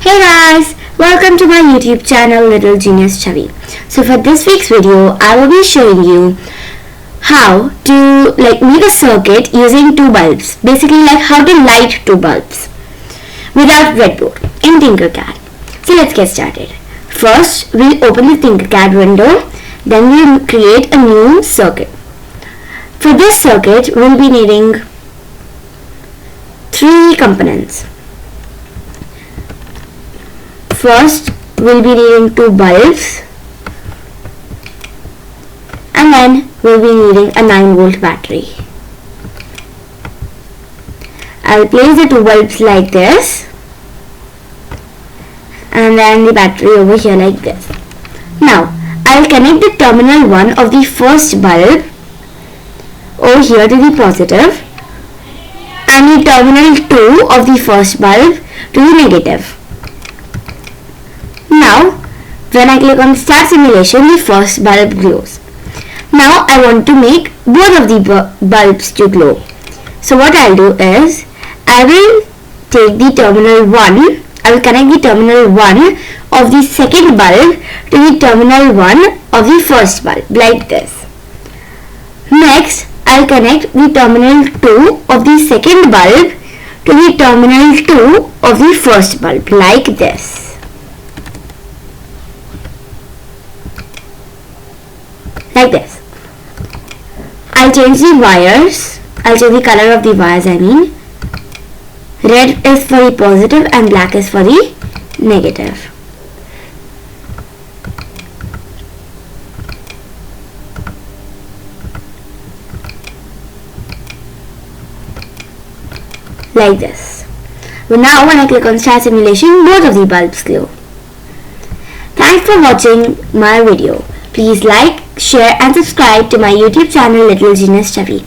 Hey guys, welcome to my YouTube channel Litte Genius Chhavi. So for this week's video, I will be showing you how to make a circuit using two bulbs. Basically how to light two bulbs without breadboard in Tinkercad. So let's get started. First, we'll open the Tinkercad window, then we'll create a new circuit. For this circuit, we'll be needing three components. First, we'll be needing two bulbs, and then we'll be needing a 9-volt battery. I'll place the two bulbs like this, and then the battery over here like this. Now, I'll connect the terminal 1 of the first bulb over here to the positive, and the terminal 2 of the first bulb to the negative. Now, when I click on start simulation, the first bulb glows. Now, I want to make both of the bulbs to glow. So what I'll do is, I will take the terminal 1, I will connect the terminal 1 of the second bulb to the terminal 1 of the first bulb, like this. Next, I'll connect the terminal 2 of the second bulb to the terminal 2 of the first bulb, like this. Like this. I'll change the wires. I'll change the color of the wires, I mean. Red is for the positive and black is for the negative. Like this. But now when I click on start simulation, both of the bulbs glow. Thanks for watching my video. Please like, share and subscribe to my YouTube channel Litte Genius Chhavi.